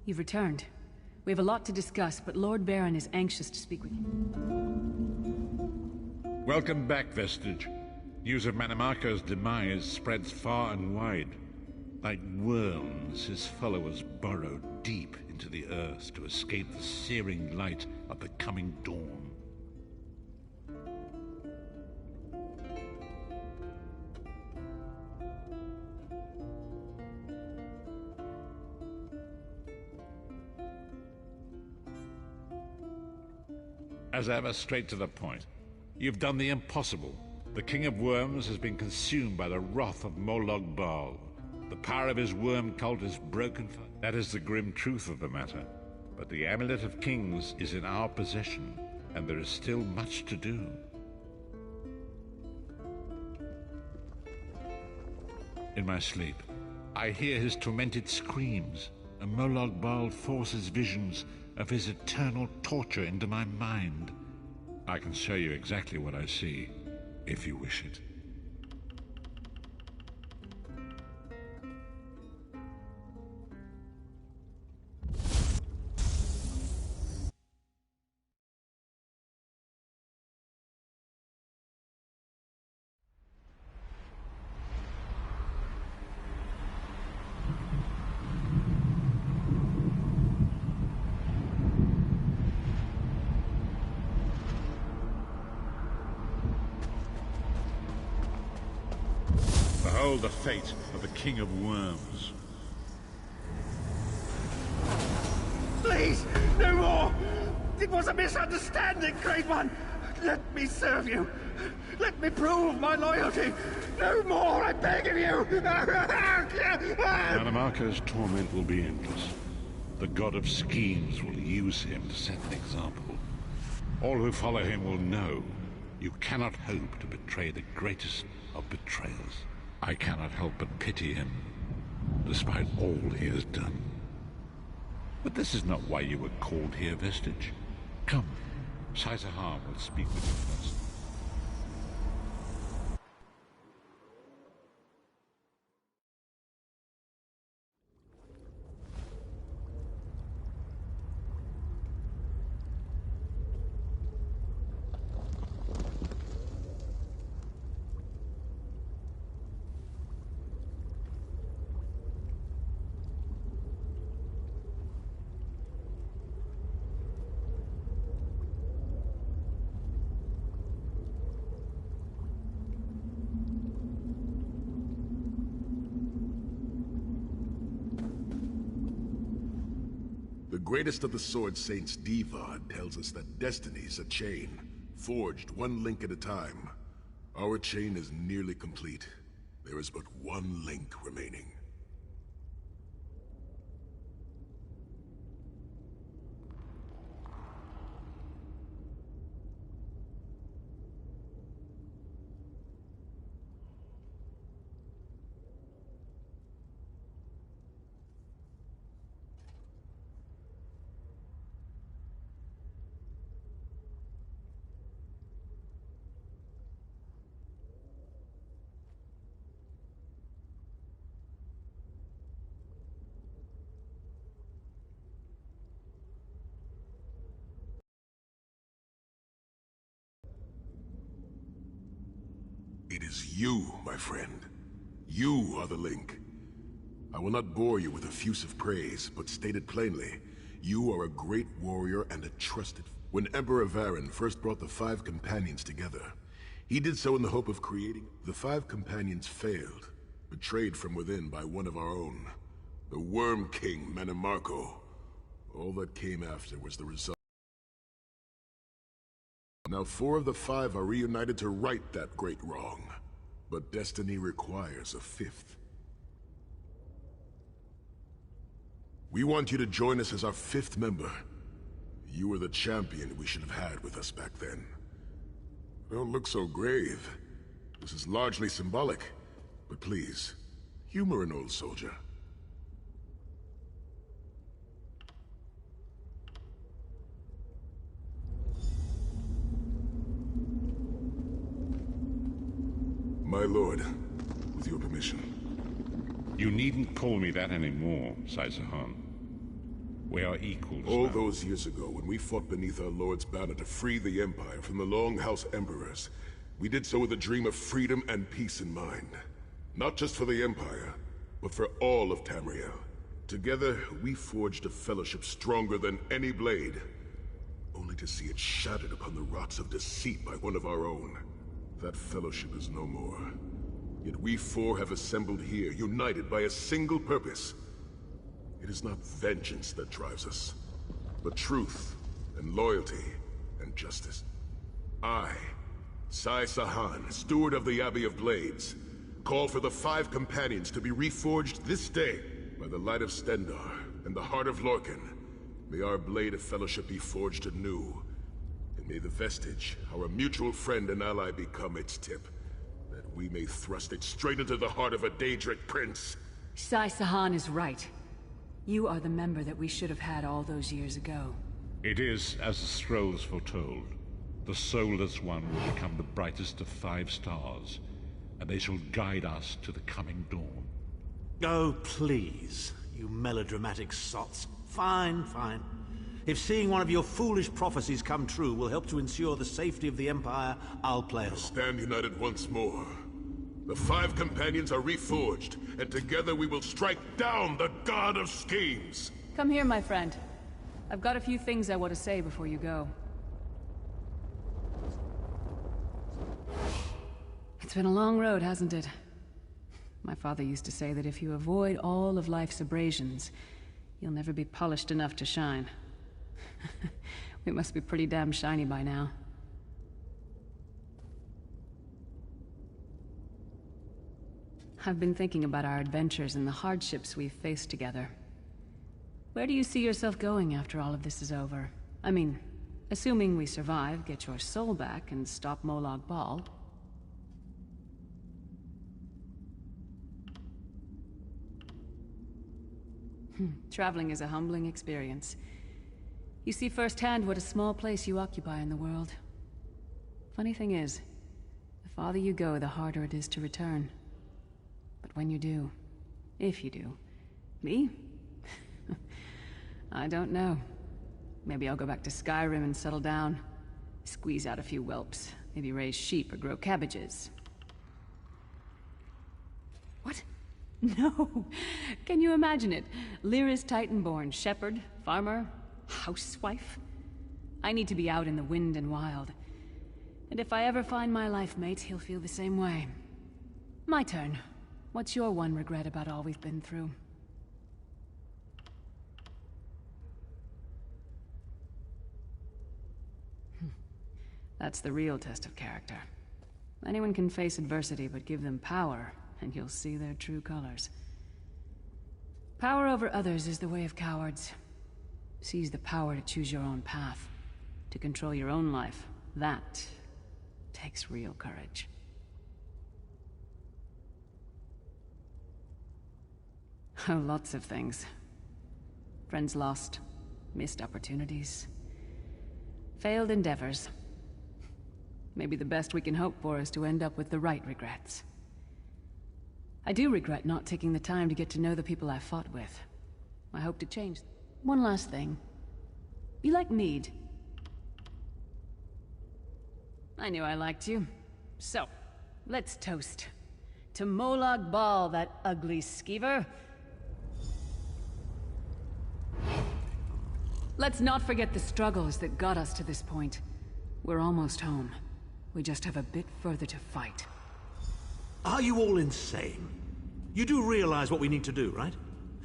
You've returned. We have a lot to discuss, but Lord Baron is anxious to speak with you. Welcome back, Vestige. News of Manimarco's demise spreads far and wide. Like worms, his followers burrow deep into the earth to escape the searing light of the coming dawn. As ever, straight to the point. You've done the impossible. The King of Worms has been consumed by the wrath of Molog Baal. The power of his worm cult is broken. That is the grim truth of the matter. But the Amulet of Kings is in our possession, and there is still much to do. In my sleep, I hear his tormented screams, and Molog Baal forces visions of his eternal torture into my mind. I can show you exactly what I see, if you wish it. Behold the fate of the King of Worms. Please, no more! It was a misunderstanding, Great One! Let me serve you! Let me prove my loyalty! No more, I beg of you! Manimarco's torment will be endless. The god of schemes will use him to set an example. All who follow him will know you cannot hope to betray the greatest of betrayals. I cannot help but pity him, despite all he has done. But this is not why you were called here, Vestige. Come, Saizahar will speak with you first. The greatest of the Sword Saints, Divad, tells us that destiny's a chain, forged one link at a time. Our chain is nearly complete. There is but one link remaining. It is you, my friend. You are the link. I will not bore you with effusive praise, but state it plainly. You are a great warrior and a trusted... When Emperor Varen first brought the Five Companions together, he did so in the hope of creating... The Five Companions failed, betrayed from within by one of our own. The Worm King, Manimarco. All that came after was the result. Now 4 of the 5 are reunited to right that great wrong. But destiny requires a 5th. We want you to join us as our 5th member. You were the champion we should have had with us back then. Don't look so grave. This is largely symbolic. But please, humor an old soldier. My lord, with your permission. You needn't call me that anymore, Saizahar. We are equals All now. those years ago, when we fought beneath our Lord's banner to free the Empire from the Longhouse Emperors, we did so with a dream of freedom and peace in mind. Not just for the Empire, but for all of Tamriel. Together, we forged a fellowship stronger than any blade, only to see it shattered upon the rocks of deceit by one of our own. That fellowship is no more. Yet we four have assembled here, united by a single purpose. It is not vengeance that drives us, but truth, and loyalty, and justice. I, Sai Sahan, steward of the Abbey of Blades, call for the 5 companions to be reforged this day by the light of Stendarr and the heart of Lorcan. May our blade of fellowship be forged anew, and may the vestige, our mutual friend and ally, become its tip, that we may thrust it straight into the heart of a Daedric prince. Sai Sahan is right. You are the member that we should have had all those years ago. It is as the scrolls foretold. The soulless one will become the brightest of 5 stars, and they shall guide us to the coming dawn. Oh, please, you melodramatic sots. Fine, fine. If seeing one of your foolish prophecies come true will help to ensure the safety of the Empire, I'll play along. Stand united once more. The 5 companions are reforged, and together we will strike down the God of Schemes! Come here, my friend. I've got a few things I want to say before you go. It's been a long road, hasn't it? My father used to say that if you avoid all of life's abrasions, you'll never be polished enough to shine. We must be pretty damn shiny by now. I've been thinking about our adventures and the hardships we've faced together. Where do you see yourself going after all of this is over? I mean, assuming we survive, get your soul back, and stop Molag Bal. Traveling is a humbling experience. You see firsthand what a small place you occupy in the world. Funny thing is, the farther you go, the harder it is to return. But when you do, if you do, me? I don't know. Maybe I'll go back to Skyrim and settle down. Squeeze out a few whelps. Maybe raise sheep or grow cabbages. What? No! Can you imagine it? Lyra's Titanborn, shepherd, farmer, housewife? I need to be out in the wind and wild. And if I ever find my life mate, he'll feel the same way. My turn. What's your one regret about all we've been through? That's the real test of character. Anyone can face adversity, but give them power, and you'll see their true colors. Power over others is the way of cowards. Seize the power to choose your own path, to control your own life. That takes real courage. Oh, lots of things. Friends lost, missed opportunities, failed endeavors. Maybe the best we can hope for is to end up with the right regrets. I do regret not taking the time to get to know the people I fought with. I hope to change. One last thing. You like mead? I knew I liked you. So, let's toast. To Molag Bal, that ugly skeever. Let's not forget the struggles that got us to this point. We're almost home. We just have a bit further to fight. Are you all insane? You do realize what we need to do, right?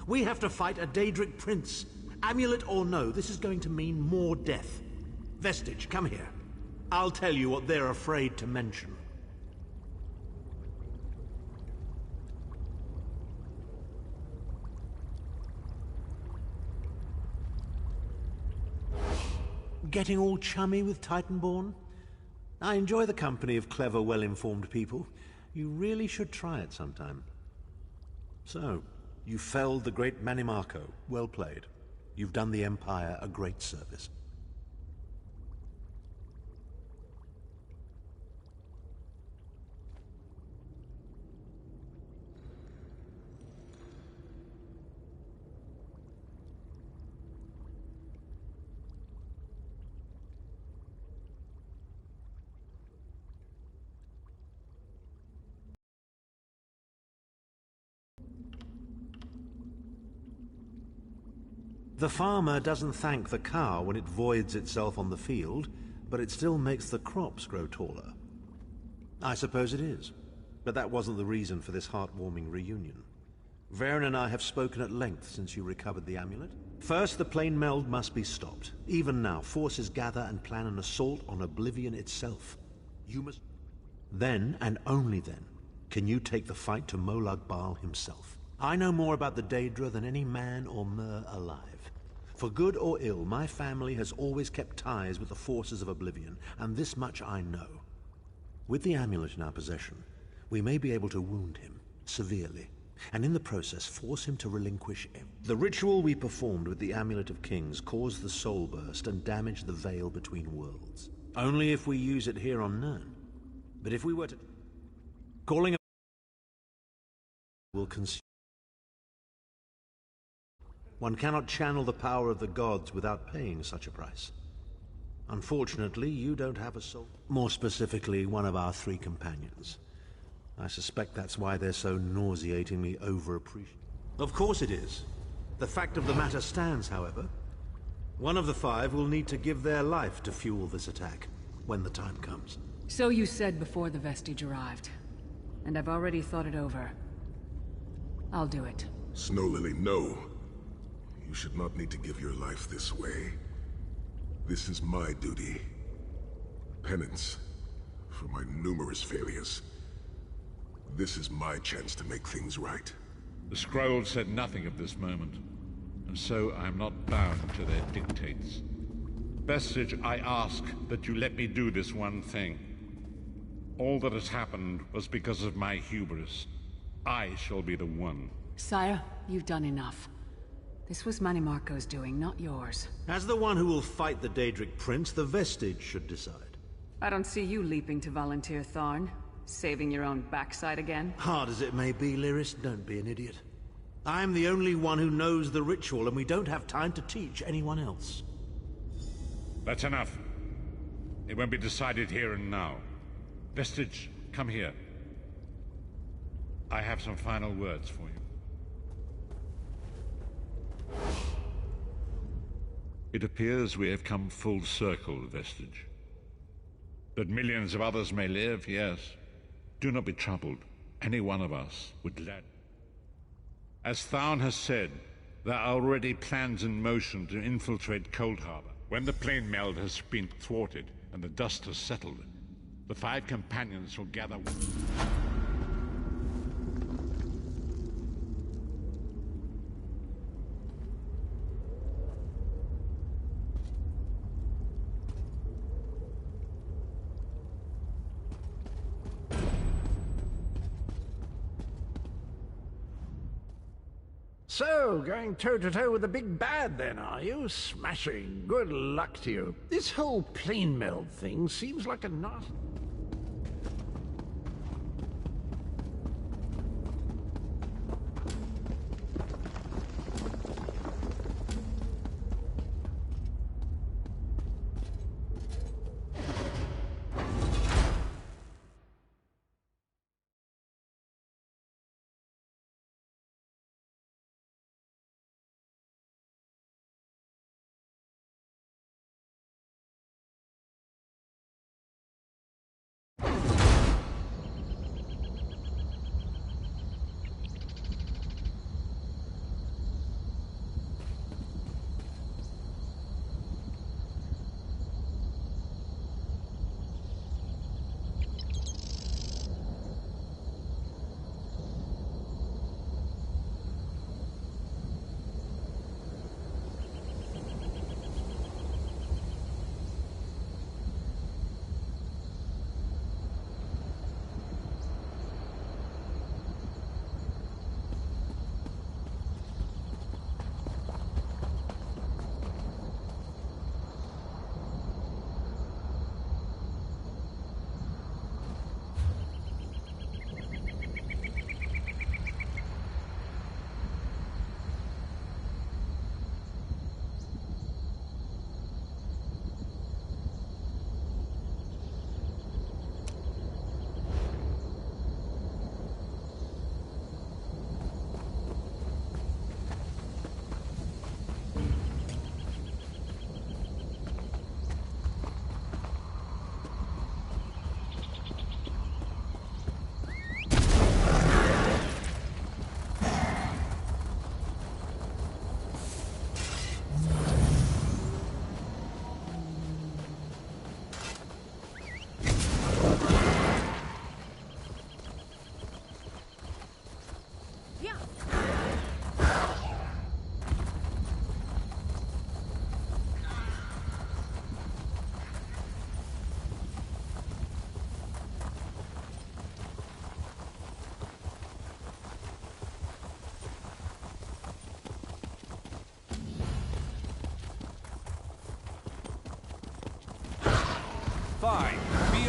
We have to fight a Daedric prince. Amulet or no, this is going to mean more death. Vestige, come here. I'll tell you what they're afraid to mention. Getting all chummy with Titanborn? I enjoy the company of clever, well-informed people. You really should try it sometime. So, you felled the great Manimarco. Well played. You've done the Empire a great service. The farmer doesn't thank the cow when it voids itself on the field, but it still makes the crops grow taller. I suppose it is, but that wasn't the reason for this heartwarming reunion. Varen and I have spoken at length since you recovered the amulet. First, the plane meld must be stopped. Even now, forces gather and plan an assault on Oblivion itself. You must... Then, and only then, can you take the fight to Molag Bal himself. I know more about the Daedra than any man or mer alive. For good or ill, my family has always kept ties with the forces of Oblivion, and this much I know. With the amulet in our possession, we may be able to wound him, severely, and in the process force him to relinquish him. The ritual we performed with the Amulet of Kings caused the soul burst and damaged the veil between worlds. Only if we use it here on Nirn. But if we were to... Calling a... will consume... One cannot channel the power of the gods without paying such a price. Unfortunately, you don't have a soul. More specifically, one of our 3 companions. I suspect that's why they're so nauseatingly overappreciated. Of course it is. The fact of the matter stands, however. One of the 5 will need to give their life to fuel this attack, when the time comes. So you said before the vestige arrived. And I've already thought it over. I'll do it. Snow Lily, no. You should not need to give your life this way. This is my duty. Penance for my numerous failures. This is my chance to make things right. The scroll said nothing of this moment, and so I am not bound to their dictates. Vestige, I ask that you let me do this one thing. All that has happened was because of my hubris. I shall be the one. Sire, you've done enough. This was Manimarco's doing, not yours. As the one who will fight the Daedric Prince, the Vestige should decide. I don't see you leaping to volunteer, Tharn. Saving your own backside again? Hard as it may be, Lyris, don't be an idiot. I'm the only one who knows the ritual, and we don't have time to teach anyone else. That's enough. It won't be decided here and now. Vestige, come here. I have some final words for you. It appears we have come full circle, Vestige. That millions of others may live, yes. Do not be troubled. Any one of us would let. As Tharn has said, there are already plans in motion to infiltrate Cold Harbor. When the plane meld has been thwarted and the dust has settled, the 5 companions will gather... So, going toe-to-toe with the big bad then, are you? Smashing. Good luck to you. This whole plane meld thing seems like a nasty...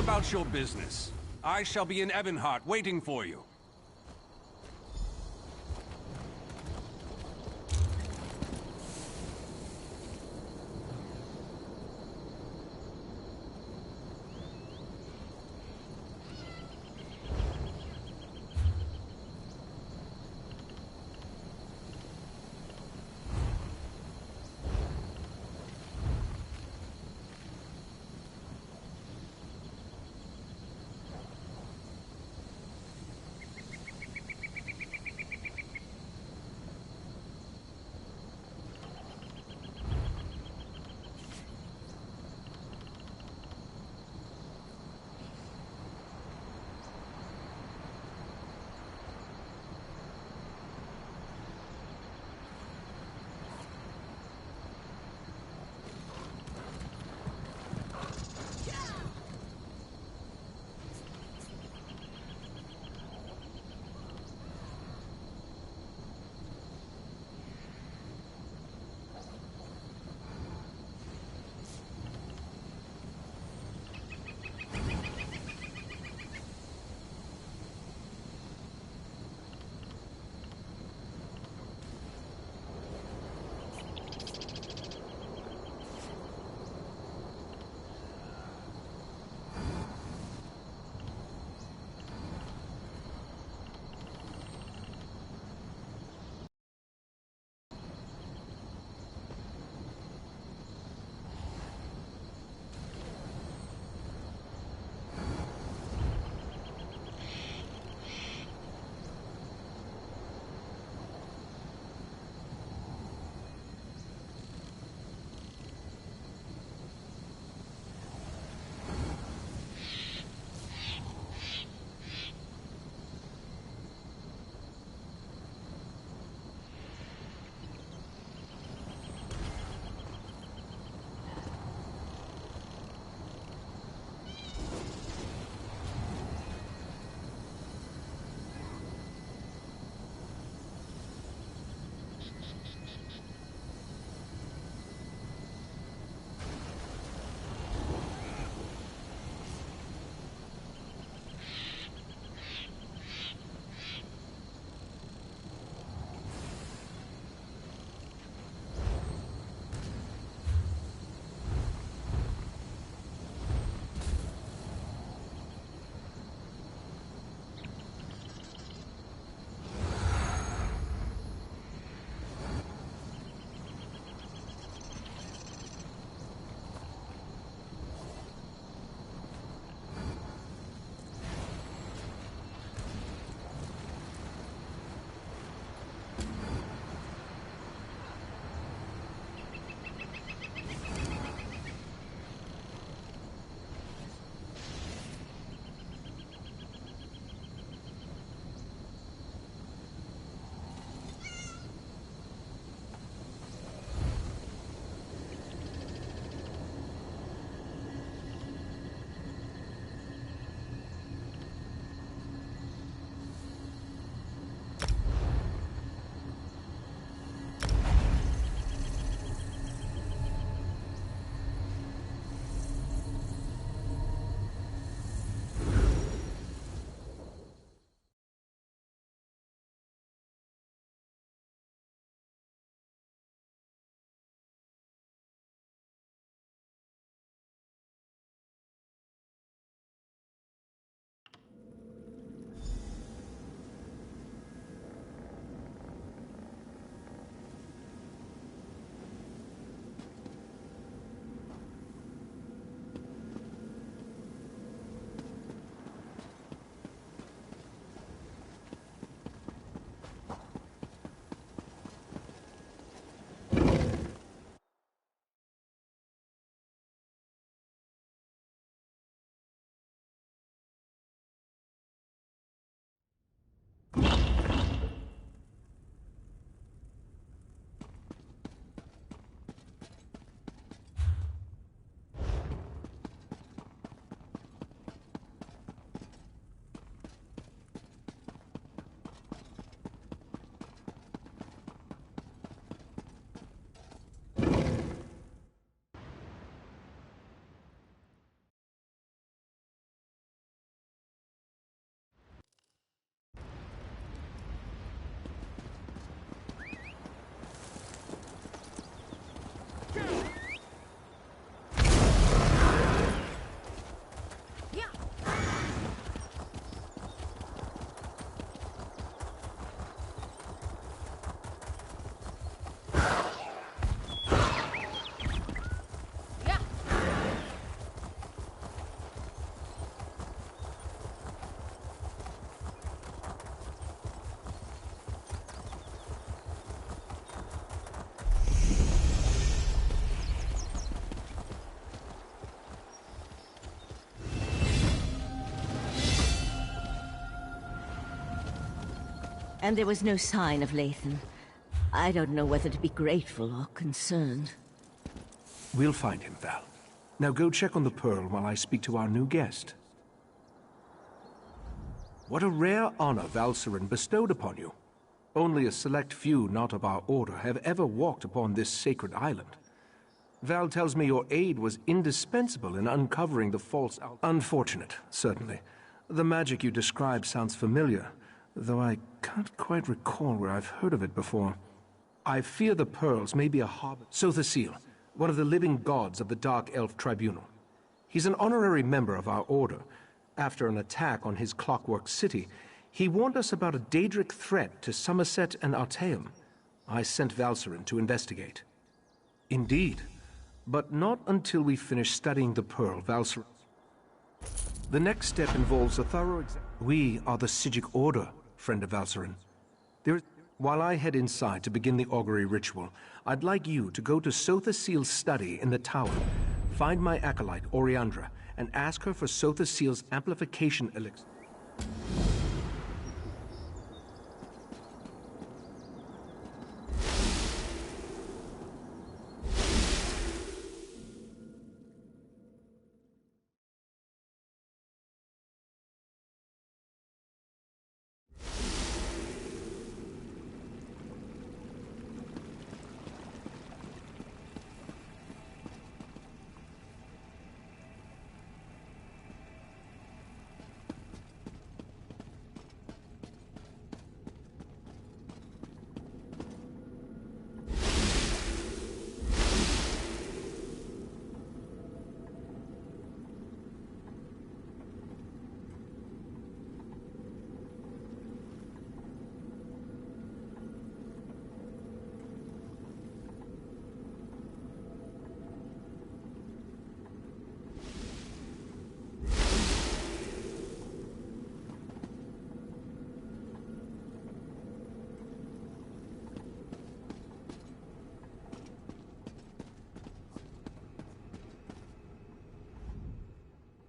about your business. I shall be in Ebonheart waiting for you. And there was no sign of Lathan. I don't know whether to be grateful or concerned. We'll find him, Val. Now go check on the Pearl while I speak to our new guest. What a rare honor Valcerin bestowed upon you. Only a select few not of our order have ever walked upon this sacred island. Val tells me your aid was indispensable in uncovering the false... Unfortunate, certainly. The magic you describe sounds familiar, though I can't quite recall where I've heard of it before. I fear the Pearls may be a harbor... Sothasil, one of the living gods of the Dark Elf Tribunal. He's an honorary member of our order. After an attack on his clockwork city, he warned us about a Daedric threat to Somerset and Artaeum. I sent Valcerin to investigate. Indeed. But not until we finish studying the Pearl, Valcerin. The next step involves a thorough exam. We are the Psijic Order, friend of Valcerin. While I head inside to begin the augury ritual, I'd like you to go to Sothasil's study in the tower, find my acolyte, Oriandra, and ask her for Sothasil's amplification elixir.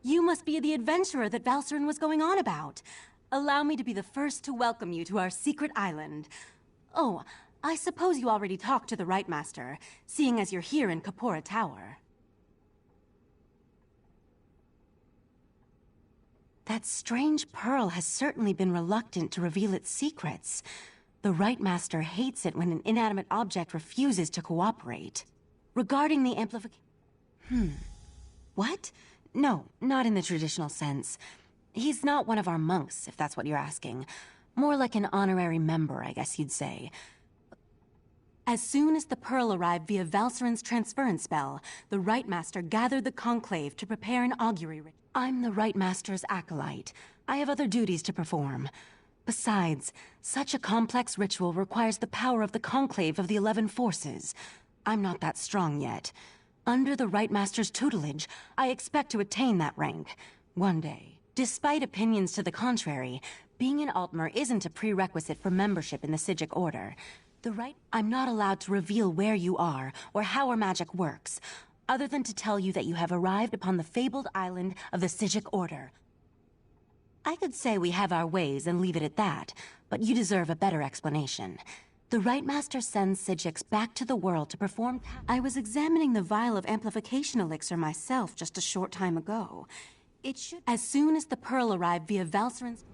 You must be the adventurer that Valcerin was going on about. Allow me to be the first to welcome you to our secret island. Oh, I suppose you already talked to the Right Master, seeing as you're here in Kapora Tower. That strange pearl has certainly been reluctant to reveal its secrets. The Right Master hates it when an inanimate object refuses to cooperate. Regarding the amplification... What? No, not in the traditional sense. He's not one of our monks, if that's what you're asking. More like an honorary member, I guess you'd say. As soon as the pearl arrived via Valcerin's transference spell, the Right Master gathered the conclave to prepare an augury ritual. I'm the Right Master's acolyte. I have other duties to perform. Besides, such a complex ritual requires the power of the conclave of the 11 forces. I'm not that strong yet. Under the Right Master's tutelage, I expect to attain that rank. One day. Despite opinions to the contrary, being an Altmer isn't a prerequisite for membership in the Psijic Order. I'm not allowed to reveal where you are, or how our magic works, other than to tell you that you have arrived upon the fabled island of the Psijic Order. I could say we have our ways and leave it at that, but you deserve a better explanation. The Right Master sends Psijics back to the world to perform... I was examining the vial of amplification elixir myself just a short time ago. It should... As soon as the pearl arrived via Valcerin's...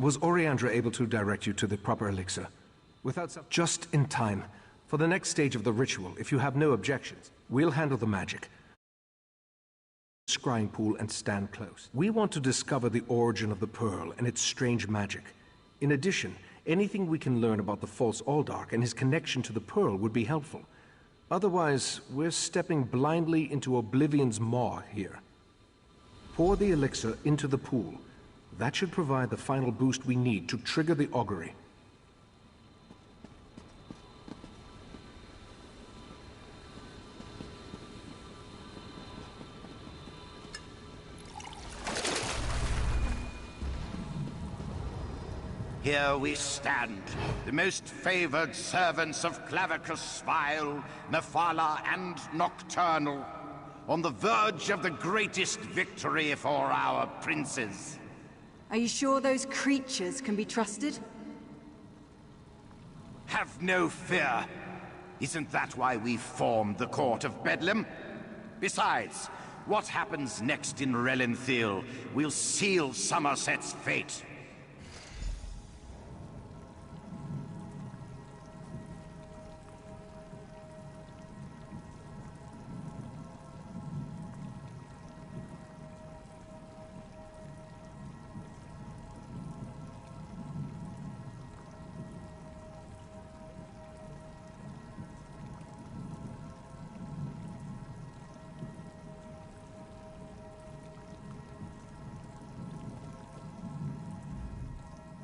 Was Oriandra able to direct you to the proper elixir? Without some... Just in time. For the next stage of the ritual, if you have no objections, we'll handle the magic. Scrying pool and stand close. We want to discover the origin of the pearl and its strange magic. In addition, anything we can learn about the false Aldark and his connection to the pearl would be helpful. Otherwise, we're stepping blindly into Oblivion's maw here. Pour the elixir into the pool. That should provide the final boost we need to trigger the augury. Here we stand, the most favored servants of Clavicus Vile, Mephala, and Nocturnal, on the verge of the greatest victory for our princes. Are you sure those creatures can be trusted? Have no fear. Isn't that why we formed the Court of Bedlam? Besides, what happens next in Relenthil will seal Somerset's fate.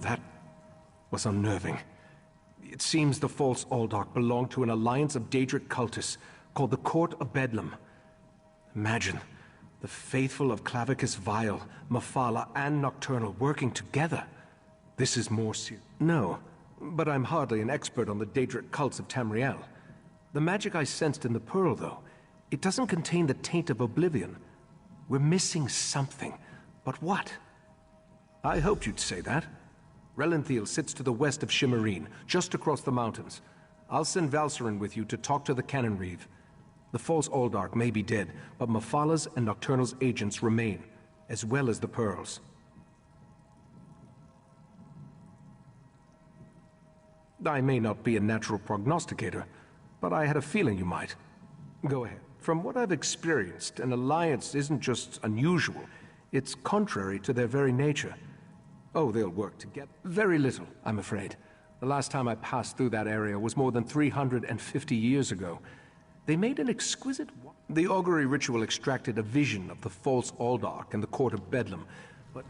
That was unnerving. It seems the false Aldark belonged to an alliance of Daedric cultists called the Court of Bedlam. Imagine, the faithful of Clavicus Vile, Mephala, and Nocturnal working together. This is more serious. No, but I'm hardly an expert on the Daedric cults of Tamriel. The magic I sensed in the pearl, though, it doesn't contain the taint of oblivion. We're missing something. But what? I hoped you'd say that. Relenthil sits to the west of Shimmerine, just across the mountains. I'll send Valcerin with you to talk to the Cannon Reeve. The false Aldark may be dead, but Mephala's and Nocturnal's agents remain, as well as the pearls. I may not be a natural prognosticator, but I had a feeling you might. Go ahead. From what I've experienced, an alliance isn't just unusual, it's contrary to their very nature. Oh, they'll work together. Very little, I'm afraid. The last time I passed through that area was more than 350 years ago. They made an exquisite... The augury ritual extracted a vision of the false Aldark and the Court of Bedlam, but...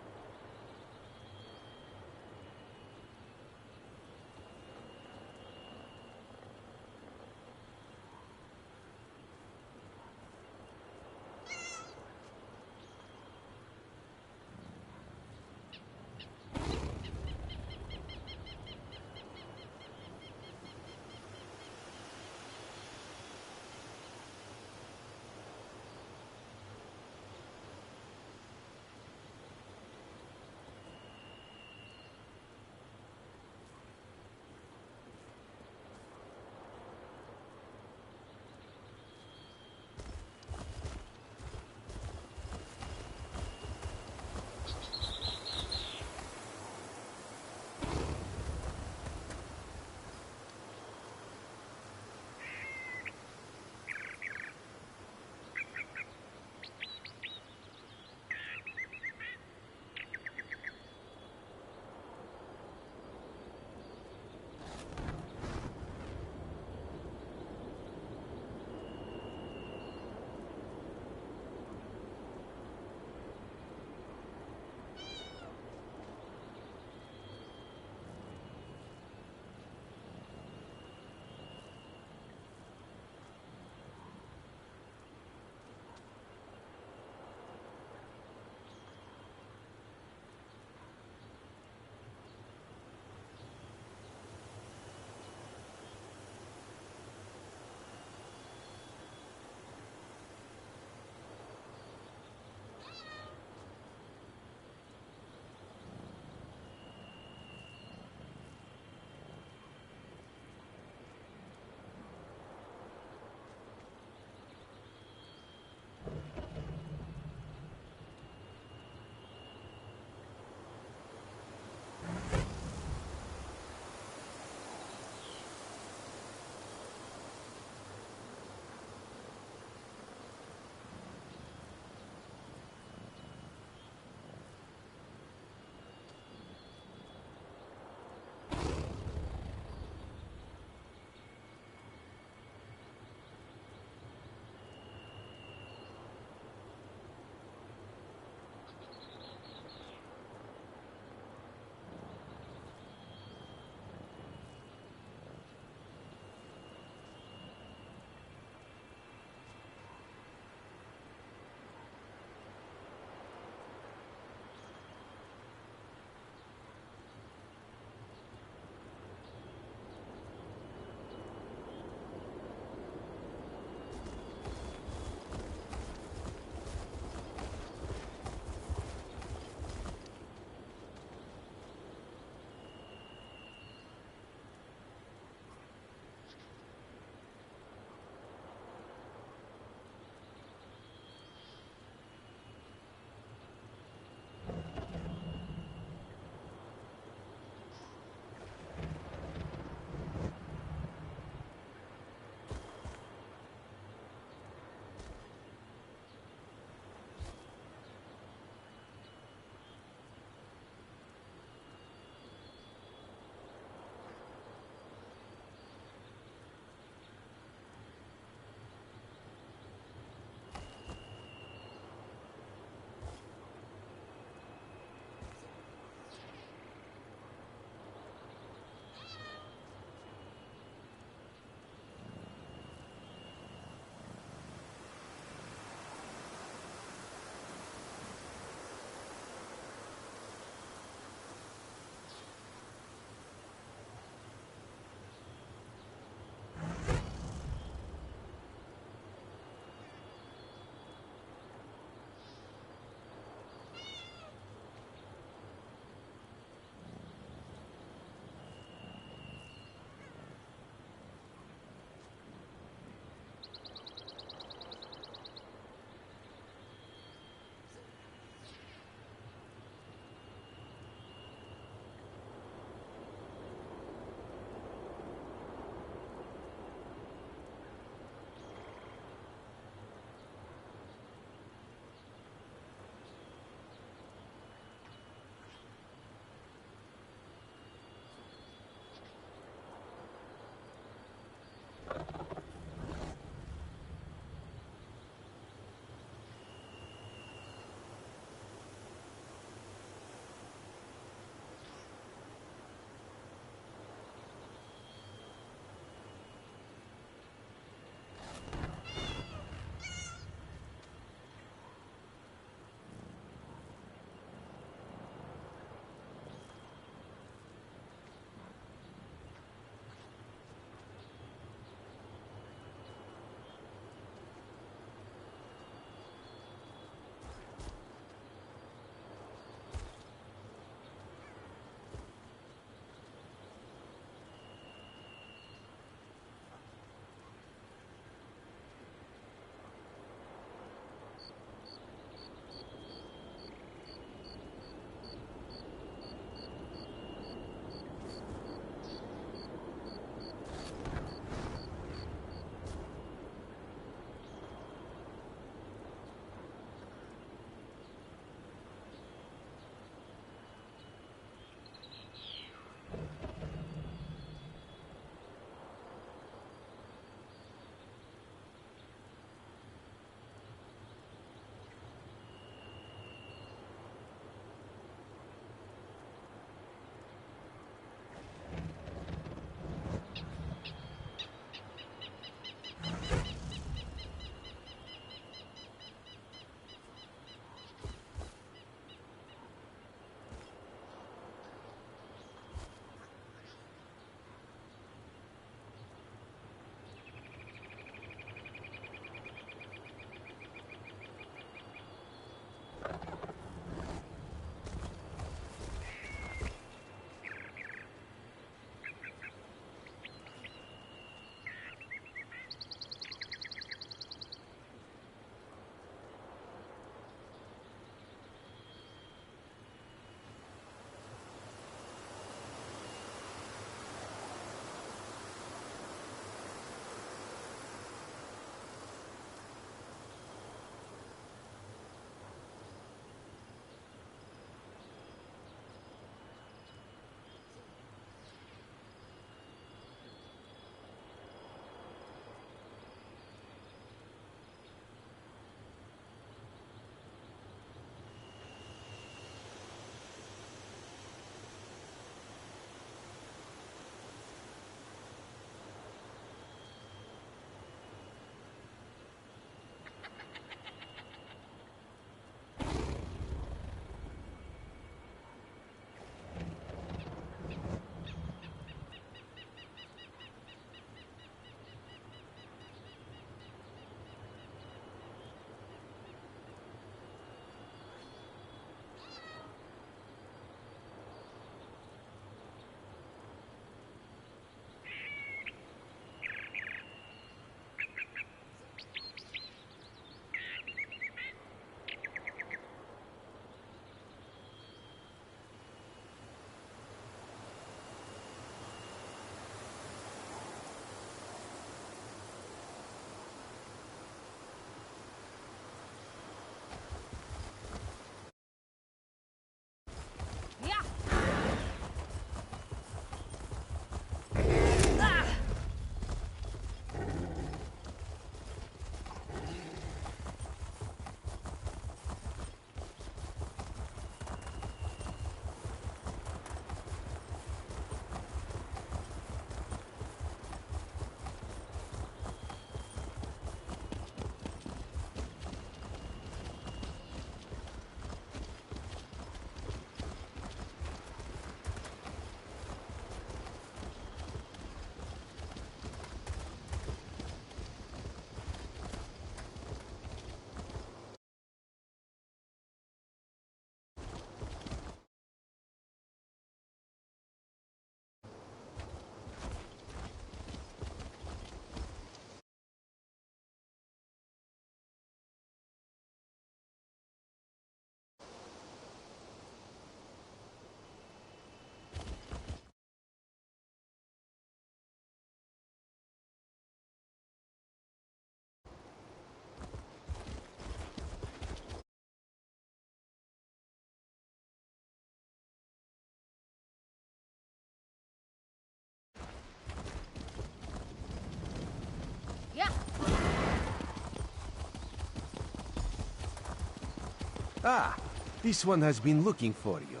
Ah, this one has been looking for you.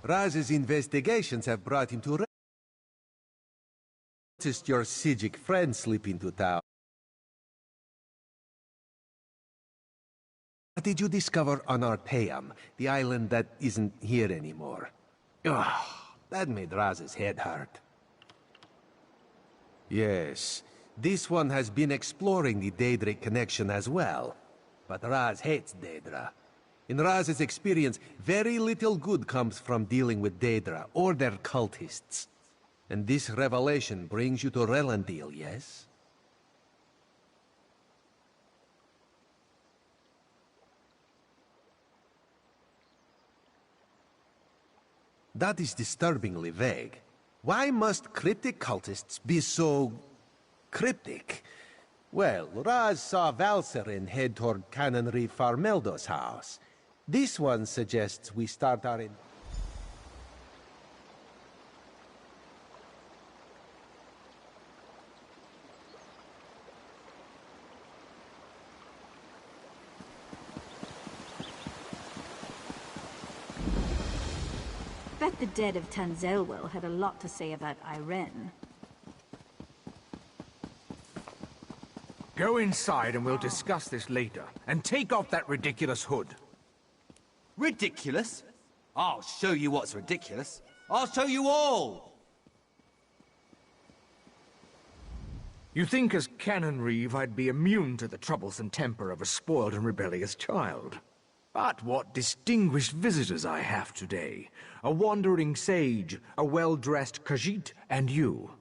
Raz's investigations have brought him to... Noticed your Sijic friend slip into town. What did you discover on Arteum, the island that isn't here anymore? Ugh, that made Raz's head hurt. Yes, this one has been exploring the Daedric connection as well. But Raz hates Daedra. In Raz's experience, very little good comes from dealing with Daedra or their cultists. And this revelation brings you to Relendil, yes? That is disturbingly vague. Why must cryptic cultists be so... cryptic? Well, Raz saw Valserin head toward Canonry Farmeldo's house. This one suggests we start our... Bet the dead of Tanzelwell had a lot to say about Irene. Go inside and we'll discuss this later. And take off that ridiculous hood. Ridiculous? I'll show you what's ridiculous. I'll show you all! You think as Canon Reeve I'd be immune to the troublesome temper of a spoiled and rebellious child. But what distinguished visitors I have today. A wandering sage, a well-dressed Khajiit, and you.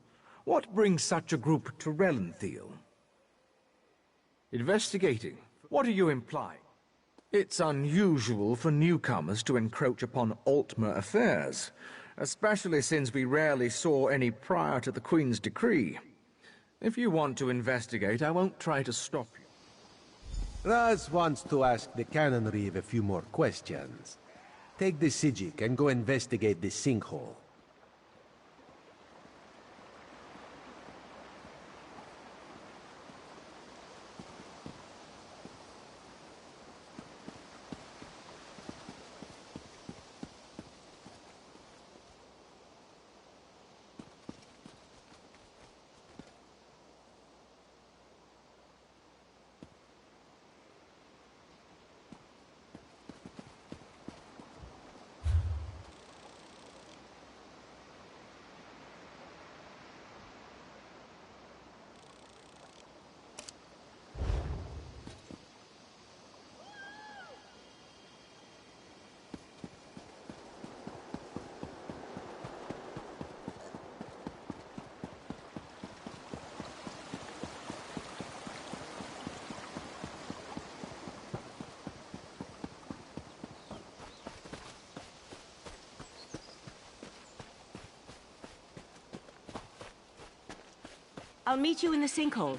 What brings such a group to Relenthiel? Investigating. What are you implying? It's unusual for newcomers to encroach upon Altmer affairs, especially since we rarely saw any prior to the Queen's decree. If you want to investigate, I won't try to stop you. Raz wants to ask the Canon Reeve a few more questions. Take the Sijic and go investigate this sinkhole. I'll meet you in the sinkhole.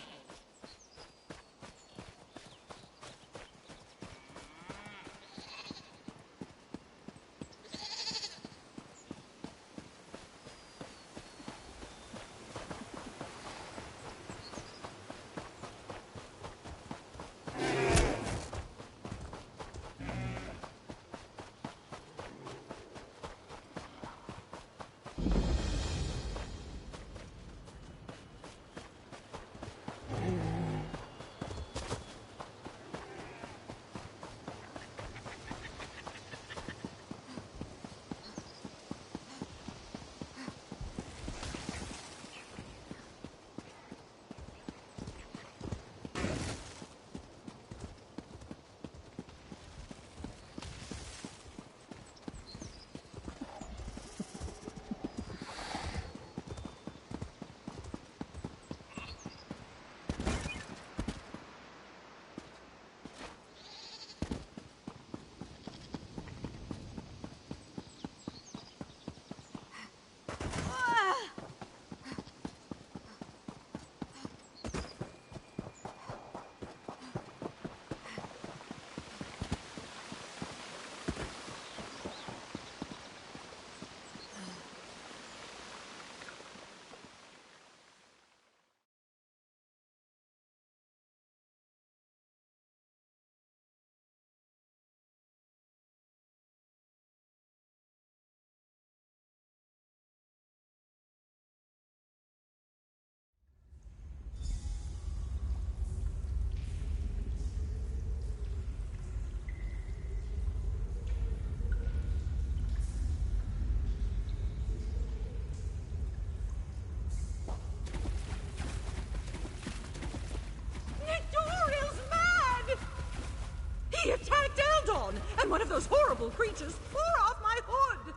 He attacked Eldon, and one of those horrible creatures tore off my hood!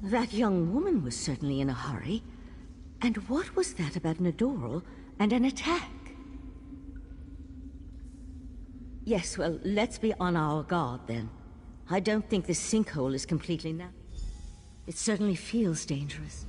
That young woman was certainly in a hurry. And what was that about Nadoral and an attack? Yes, well, let's be on our guard then. I don't think this sinkhole is completely natural. It certainly feels dangerous.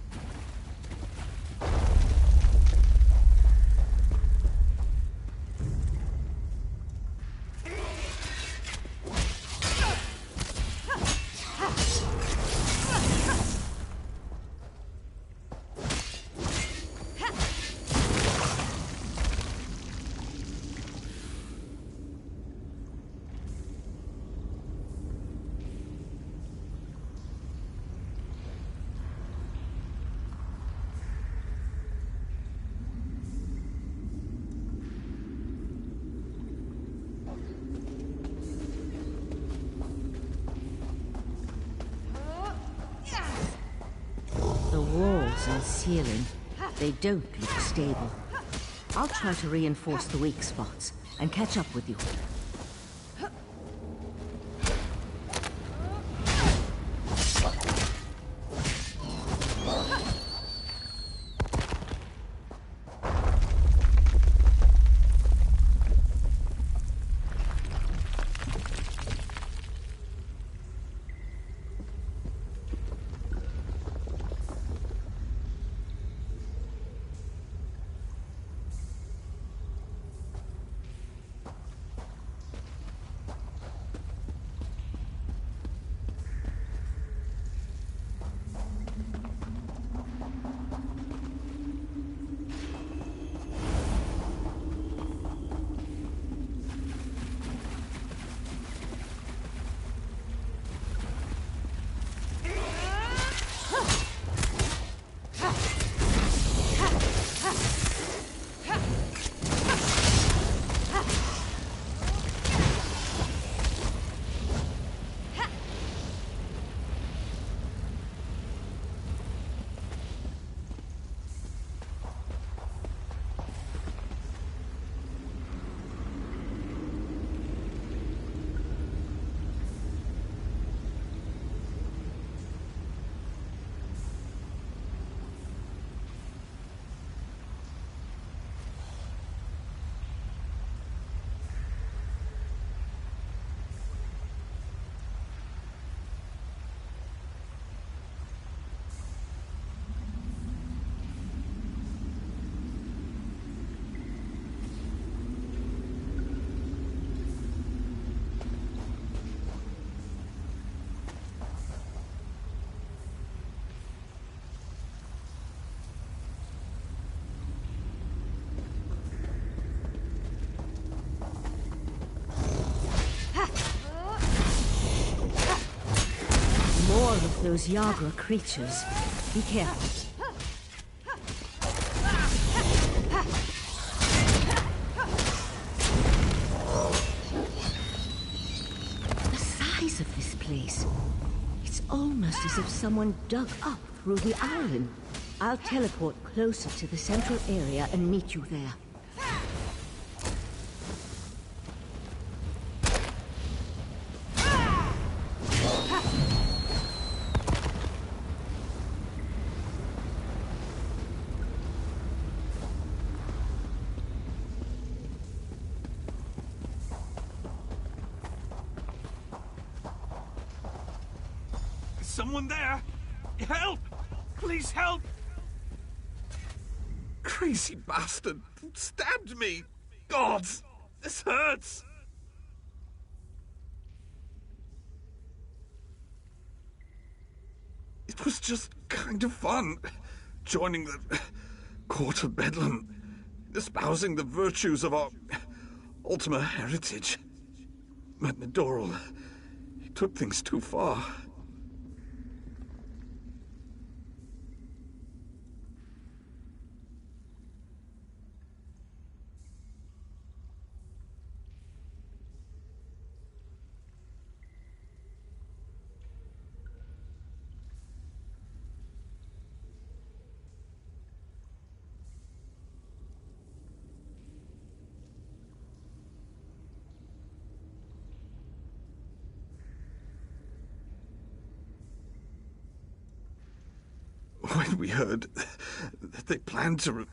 The walls and ceiling, they don't look stable. I'll try to reinforce the weak spots and catch up with you. More of those Yagra creatures. Be careful. The size of this place. It's almost as if someone dug up through the island. I'll teleport closer to the central area and meet you there. Someone there! Help! Please help! Crazy bastard! Stabbed me! Gods! This hurts! It was just kind of fun. Joining the court of Bedlam. Espousing the virtues of our Ultima heritage. But Nadoral, he took things too far. We heard that they plan to...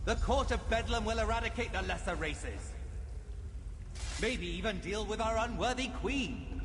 The Court of Bedlam will eradicate the lesser races. Maybe even deal with our unworthy queen.